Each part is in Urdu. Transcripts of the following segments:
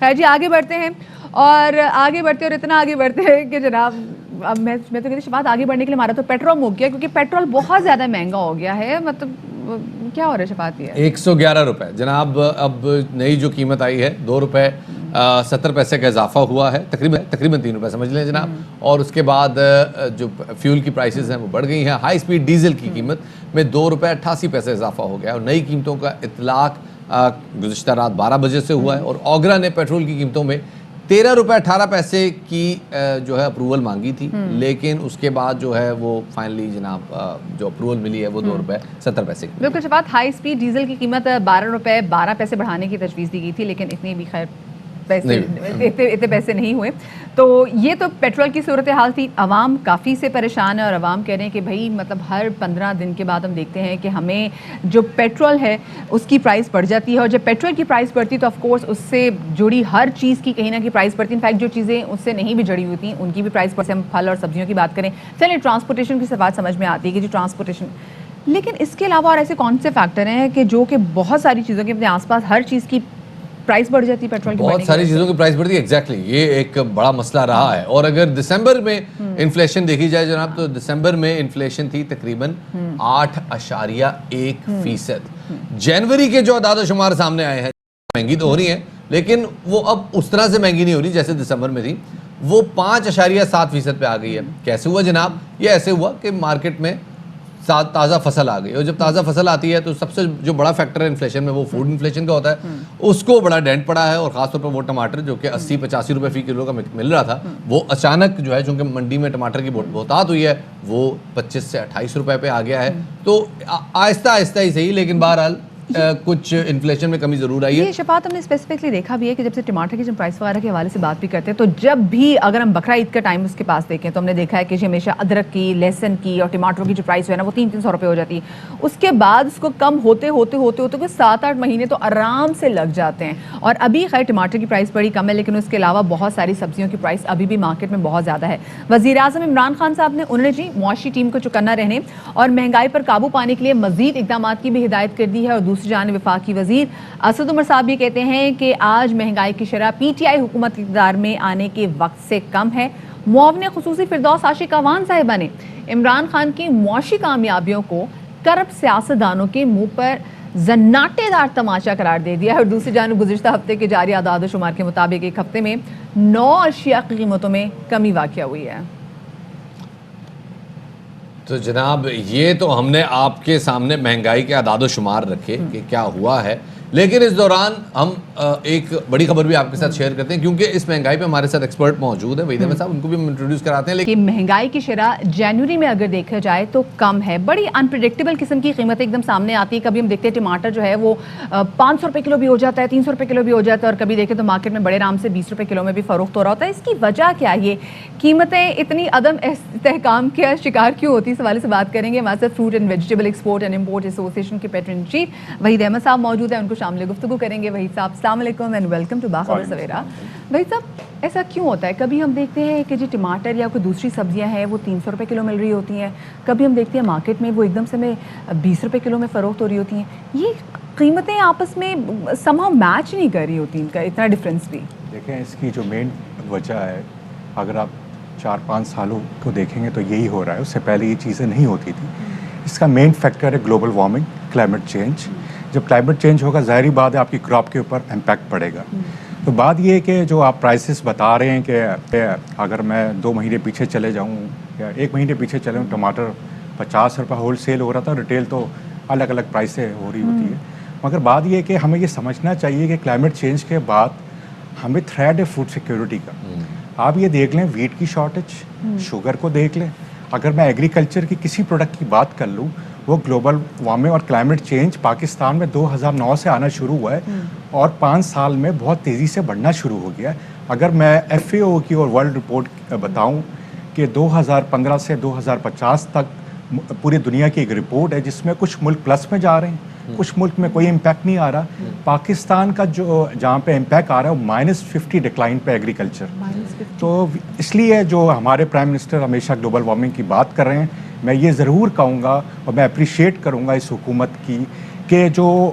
خیر جی آگے بڑھتے ہیں اور اتنا آگے بڑھتے ہیں کہ جناب اب میں تو کہتی شفاعت آگے بڑھنے کے لیے ہمارا تو پیٹرول مک گیا کیونکہ پیٹرول بہت زیادہ مہنگا ہو گیا ہے. مطلب کیا ہو رہا ہے شفاعت؟ یہ 111 روپے جناب. اب نئی جو قیمت آئی ہے 2 روپے 70 پیسے کا اضافہ ہوا ہے, تقریباً 3 روپے سمجھ لیں جناب. اور اس کے بعد جو فیول کی پرائسز ہیں وہ بڑھ گئی ہیں. ہائی سپیڈ ڈیزل کی قیمت میں 2 روپے 88 پیسے اضافہ ہو گیا اور نئی قیمتوں کا اطلاق گزشتہ رات 12 بجے سے ہوا ہے. اور اوگرا نے پیٹرول کی قیمتوں میں 13 روپے 18 پیسے کی جو ہے اپروول مانگی تھی, لیکن اس کے بعد جو ہے وہ فائنلی جناب جو اپروول ملی ہے وہ 2 روپے 70 پیسے کی. بالکل شفاعت, ہائی سپیڈ ڈیزل کی قیمت 12 روپے 12 پیسے بڑھانے کی تجویز دی گئی تھی, لیکن اتنے بھی خیر اتنے پیسے نہیں ہوئے. تو یہ تو پیٹرول کی صورتحال تھی. عوام کافی سے پریشان ہے اور عوام کہہ رہے ہیں کہ بھائی مطلب ہر 15 دن کے بعد ہم دیکھتے ہیں کہ ہمیں جو پیٹرول ہے اس کی پرائس بڑھ جاتی ہے, اور جب پیٹرول کی پرائس بڑھتی ہے تو آف کورس اس سے جڑی ہر چیز کی کہیں نہ کہیں پرائس بڑھتی ہے. انفیکٹ جو چیزیں اس سے نہیں بھی جڑی ہوتی ہیں ان کی بھی پرائس بڑھتی ہے. ہم پھل اور سبزیوں کی بات کریں, چلیں ٹرانسپورٹیشن کی بات سمجھ میں آتی ہے کہ جو ٹرانسپورٹیشن, لیکن اس کے علاوہ اور ایسے کون سے فیکٹر ہیں کہ جو کہ بہت ساری چیزوں کے اپنے آس پاس ہر چیز کی پرائس بڑھ جاتی ہے پیٹرول کی, بہت ساری چیزوں کی پرائس بڑھتی ہے. ایگزیکٹلی یہ ایک بڑا مسئلہ رہا ہے. اور اگر دسمبر میں انفلیشن دیکھی جائے جناب تو دسمبر میں انفلیشن تھی تقریباً 8.1%. جنوری کے جو اعداد و شمار سامنے آئے ہیں مہنگی تو ہو رہی ہیں لیکن وہ اب اس طرح سے مہنگی نہیں ہو رہی جیسے دسمبر میں تھی. وہ 5.7% پہ آ گئی ہے. کیسے ہوا جناب؟ یہ ایسے ہوا کہ مارکیٹ میں تازہ فصل آ گئی, اور جب تازہ فصل آتی ہے تو سب سے جو بڑا فیکٹر ہے انفلیشن میں وہ فوڈ انفلیشن کا ہوتا ہے. اس کو بڑا ڈینٹ پڑا ہے, اور خاص طور پر وہ ٹماٹر جو کہ 80-85 روپے فی کلو کا مل رہا تھا وہ اچانک جو ہے چونکہ منڈی میں ٹماٹر کی بہتات ہوئی ہے وہ 25 سے 28 روپے پہ آ گیا ہے. تو آہستہ آہستہ ہی صحیح, لیکن بہرحال کچھ انفلیشن میں کمی ضرور آئی ہے. یہ شفاعت ہم نے اسپیسیفکلی دیکھا بھی ہے کہ جب سے ٹماٹر کی جب پرائس وغیرہ کے حوالے سے بات بھی کرتے ہیں تو جب بھی اگر ہم بقرہ عید کا ٹائم اس کے پاس دیکھیں تو ہم نے دیکھا ہے کہ ہمیشہ ادرک کی, لہسن کی اور ٹماٹروں کی جو پرائس ہے نا وہ 300-300 روپے ہو جاتی ہے. اس کے بعد اس کو کم ہوتے 7-8 مہینے تو آرام سے لگ جاتے ہیں. اور ابھی خیر ٹماٹر کی پرائس بڑی کم ہے, لیکن اس کے علاوہ بہت ساری سبزیوں کی پرائس ابھی بھی مارکیٹ میں بہت زیادہ ہے. وزیر اعظم عمران خان صاحب نے انہوں نے جی معاشی ٹیم کو چکنا رہنے اور مہنگائی پر قابو پانے کے لیے مزید اقدامات کی بھی ہدایت کر دی ہے. اور دوسری جانب وفاقی وزیر اسد عمر صاحب یہ کہتے ہیں کہ آج مہنگائی کی شرح پی ٹی آئی حکومت اقتدار میں آنے کے وقت سے کم ہے. معاون خصوصی فردوس عاشق اعوان صاحبہ نے عمران خان کی معاشی کامیابیوں کو کرپٹ سیاستدانوں کے منہ پر زناٹے دار تماشا قرار دے دیا ہے. اور دوسری جانب گزشتہ ہفتے کے جاری اعداد و شمار کے مطابق ایک ہفتے میں 9 اشیاء کی قیمتوں میں کمی واقع ہوئی ہے. تو جناب یہ تو ہم نے آپ کے سامنے مہنگائی کے اعداد و شمار رکھے کہ کیا ہوا ہے, لیکن اس دوران ہم ایک بڑی خبر بھی آپ کے ساتھ شیئر کرتے ہیں کیونکہ اس مہنگائی پہ ہمارے ساتھ ایکسپرٹ موجود ہیں وحید احمد صاحب, ان کو بھی ہم انٹروڈیوس کراتے ہیں. لیکن مہنگائی کی شرح جنوری میں اگر دیکھا جائے تو کم ہے. بڑی انپریڈکٹیبل قسم کی قیمتیں ایک دم سامنے آتی ہے. کبھی ہم دیکھتے ہیں ٹماٹر جو ہے وہ 500 روپے کلو بھی ہو جاتا ہے, 300 روپے کلو بھی ہو جاتا ہے, اور کبھی دیکھیں تو مارکیٹ میں بڑے آرام سے 20 روپے کلو میں بھی فروخت ہو رہا ہوتا ہے. اس کی وجہ کیا ہے؟ قیمتیں اتنی عدم استحکام کے شکار کیوں ہوتی ہے؟ اس حوالے سے بات کریں گے. ہمارے ساتھ fruit and vegetable export and import association کے پیٹرن چیف وحید احمد صاحب موجود ہیں, ان کو شامل گفتگو کریں گے. وحید صاحب السلام علیکم اینڈ ویلکم ٹو باخبر سویرا. وحید صاحب ایسا کیوں ہوتا ہے؟ کبھی ہم دیکھتے ہیں کہ جو ٹماٹر یا کوئی دوسری سبزیاں ہیں وہ 300 روپے کلو مل رہی ہوتی ہیں, کبھی ہم دیکھتے ہیں مارکیٹ میں وہ ایک دم سے 20 روپے کلو میں فروخت ہو رہی ہوتی ہیں. یہ قیمتیں آپس میں somehow میچ نہیں کر رہی ہوتی, ان کا اتنا ڈفرینس بھی. دیکھیں اس کی جو مین وجہ ہے, اگر آپ 4-5 سالوں کو دیکھیں گے تو یہی ہو رہا ہے. اس سے پہلے یہ چیزیں نہیں ہوتی تھی. اس کا مین فیکٹر ہے گلوبل وارمنگ, کلائمیٹ چینج. جب کلائمیٹ چینج ہوگا ظاہری بات ہے آپ کی کراپ کے اوپر امپیکٹ پڑے گا. تو بات یہ ہے کہ جو آپ پرائسز بتا رہے ہیں کہ اگر میں 2 مہینے پیچھے چلے جاؤں یا 1 مہینے پیچھے چلے جاؤں, ٹماٹر 50 روپے ہول سیل ہو رہا تھا, ریٹیل تو الگ الگ پرائسیں ہو رہی ہوتی ہے. مگر بات یہ ہے کہ ہمیں یہ سمجھنا چاہیے کہ کلائمیٹ چینج کے بعد ہمیں تھریٹ ہے فوڈ سیکیورٹی کا. آپ یہ دیکھ لیں ویٹ کی شارٹیج, شوگر کو دیکھ لیں. اگر میں ایگریکلچر کی کسی پروڈکٹ کی بات کر لوں, وہ گلوبل وارمنگ اور کلائمیٹ چینج پاکستان میں 2009 سے آنا شروع ہوا ہے اور 5 سال میں بہت تیزی سے بڑھنا شروع ہو گیا ہے. اگر میں FAO کی اور ورلڈ رپورٹ بتاؤں کہ 2015 سے 2050 تک پوری دنیا کی ایک رپورٹ ہے جس میں کچھ ملک پلس میں جا رہے ہیں, کچھ ملک میں کوئی امپیکٹ نہیں آ رہا. پاکستان کا جو جہاں پہ امپیکٹ آ رہا ہے وہ -50 ڈکلائن پہ ایگریکلچر. تو اس لیے جو ہمارے پرائم منسٹر ہمیشہ گلوبل وارمنگ کی بات کر رہے ہیں, میں یہ ضرور کہوں گا اور میں اپریشیٹ کروں گا اس حکومت کی کہ جو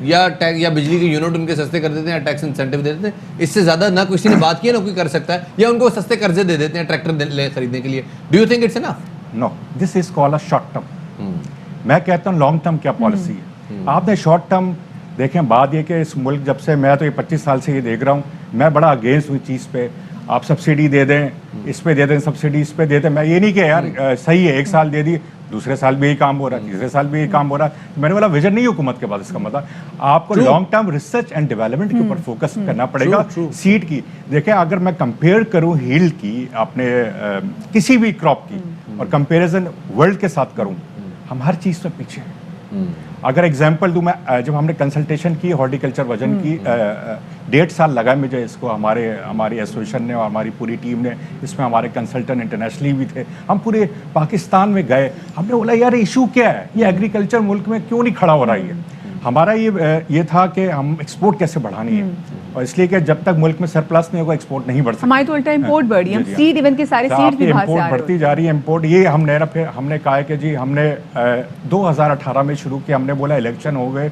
یا ٹیکس یا بجلی کے یونٹ ان کے سستے کر دیتے ہیں یا ٹیکس انسینٹیو دے دیتے ہیں. اس سے زیادہ نہ کسی نے بات کی ہے نہ کوئی کر سکتا ہے, یا ان کو سستے قرضے دے دیتے ہیں ٹریکٹر خریدنے کے لیے. Do you think it's enough? No, this is call a short term. میں کہتا ہوں لانگ ٹرم کیا پالیسی ہے. آپ نے شارٹ ٹرم دیکھیں, بات یہ کہ اس ملک جب سے میں تو یہ 25 سال سے یہ دیکھ رہا ہوں, میں بڑا اگینسٹ ہوئی چیز پہ. آپ سبسڈی دے دیں, اس پہ دے دیں, سبسڈی اس پہ دے دیں. میں یہ نہیں کہ یار صحیح ہے ایک سال دے دی, دوسرے سال بھی یہی کام ہو رہا ہے, تیسرے سال بھی یہی کام ہو رہا ہے. میں نے بولا ویژن نہیں حکومت کے بعد, اس کا مطلب آپ کو long term research and development کے اوپر فوکس کرنا پڑے گا. سیڈ کی دیکھیں, اگر میں کمپیئر کروں ہیلڈ کی اپنے کسی بھی کراپ کی اور کمپیریزن ورلڈ کے ساتھ کروں, ہم ہر چیز سے پیچھے ہیں. اگر ایگزامپل دوں, میں جب ہم نے کنسلٹیشن کی ہارٹیکلچر ویژن کی, 1.5 سال لگا مجھے اس کو, ہماری ایسوسیشن نے اور ہماری پوری ٹیم نے, اس میں ہمارے کنسلٹنٹ انٹرنیشنلی بھی تھے, ہم پورے پاکستان میں گئے. ہم نے بولا یار ایشو کیا ہے, یہ ایگریکلچر ملک میں کیوں نہیں کھڑا ہو رہا ہے. ہمارا یہ تھا کہ ہم ایکسپورٹ کیسے بڑھانی ہے, اور اس لیے کہ جب تک ملک میں سرپلس نہیں ہوگا ایکسپورٹ نہیں بڑھ سکتا. ہماری تو الٹا امپورٹ بڑھ رہی ہے, ہم سیڈ ایون کے سارے سیڈ بھی باہر سے آ رہے ہیں, بڑھتی جا رہی ہے امپورٹ. یہ ہم نے پھر ہم نے کہا کہ جی ہم نے 2018 میں شروع کیا. ہم نے بولا الیکشن ہو گئے,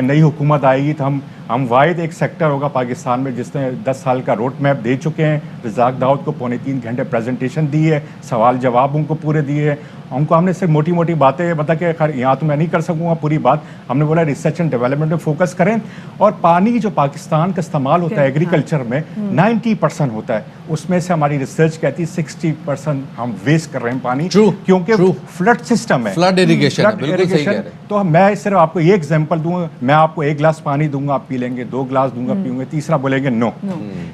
نئی حکومت آئے گی تو ہم واحد ایک سیکٹر ہوگا پاکستان میں جس نے 10 سال کا روڈ میپ دے چکے ہیں. رزاق داؤد کو 3.25 گھنٹے پریزنٹیشن دی ہے, سوال جواب ان کو پورے دیے ہیں. ان کو ہم نے صرف موٹی موٹی باتیں بتا کہ خیر یہاں تو میں نہیں کر سکوں گا پوری بات. ہم نے بولا ریسرچ اینڈ ڈیولپمنٹ میں فوکس کریں, اور پانی جو پاکستان کا استعمال ہوتا ہے ایگریکلچر میں 90% ہوتا ہے, اس میں سے ہماری ریسرچ کہتی ہے 60% ہم ویسٹ کر رہے ہیں پانی, کیونکہ فلڈ سسٹم ہے, فلڈ اریگیشن. تو میں صرف آپ کو یہ ایگزامپل دوں, میں آپ کو 1 گلاس پانی دوں گا, آپ پی لیں گے, 2 گلاس دوں گا پیوں گے, تیسرا بولیں گے نو.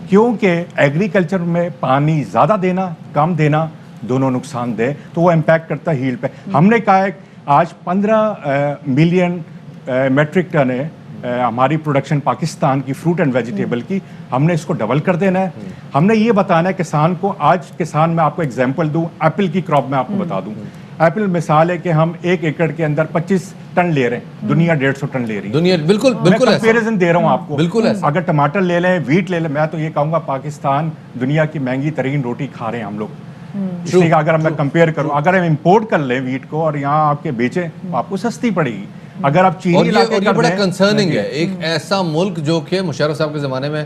کیونکہ ایگریکلچر میں پانی زیادہ دینا کم دینا دونوں نقصان دہ, تو وہ امپیکٹ کرتا ہے ہیلڈ پہ. ہم نے کہا ہے آج 15 ملین میٹرک ٹن ہے ہماری پروڈکشن پاکستان کی فروٹ اینڈ ویجیٹیبل کی, ہم نے اس کو ڈبل کر دینا ہے. ہم نے یہ بتانا ہے کسان کو. آج کسان, میں آپ کو ایگزامپل دوں, ایپل کی کراپ میں آپ کو بتا دوں. ایپل مثال ہے کہ ہم 1 ایکڑ کے اندر 25 ٹن لے رہے ہیں, دنیا 150 ٹن لے رہی ہے. دنیا بالکل میں کمپیریزن دے رہا ہوں آپ کو. بالکل اگر ٹماٹر لے لیں, ویٹ لے لیں, میں تو یہ کہوں گا پاکستان دنیا کی مہنگی ترین روٹی کھا رہے ہیں ہم لوگ. اس لیے کہ اگر میں کمپیئر کروں, اگر ہم امپورٹ کر لیں ویٹ کو اور یہاں آپ کے بیچیں تو آپ کو سستی پڑے گی. اگر آپ چینی لا کے, اور یہ بڑا کنسرننگ ہے, ایک ایسا ملک جو کہ مشرف صاحب کے زمانے میں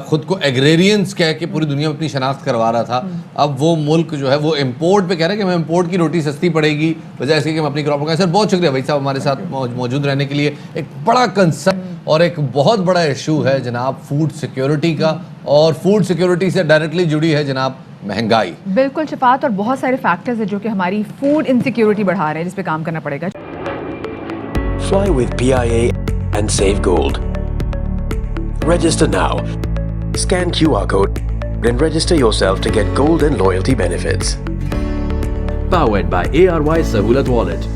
خود کو ایگریرینز کہہ کے پوری دنیا میں اپنی شناخت کروا رہا تھا, اب وہ ملک جو ہے وہ امپورٹ پہ کہہ رہا ہے کہ ہمیں امپورٹ کی روٹی سستی پڑے گی بجائے اس کے کہ ہم اپنی کراپ اگائیں. سر بہت شکریہ بھائی صاحب ہمارے ساتھ موجود رہنے کے لیے. ایک بڑا کنسرن اور ایک بہت بڑا ایشو ہے جناب فوڈ سیکیورٹی کا, اور فوڈ سیکیورٹی سے ڈائریکٹلی جڑی ہے جناب مہنگائی. بالکل شفاعت, اور بہت سارے فیکٹرز ہیں جو کہ ہماری فوڈ انسیکیورٹی بڑھا رہے ہیں, جس پہ کام کرنا پڑے گا. Fly with PIA and save gold. Register now. Scan QR code and register yourself to get gold and loyalty benefits. Powered by ARY Sahulat Wallet.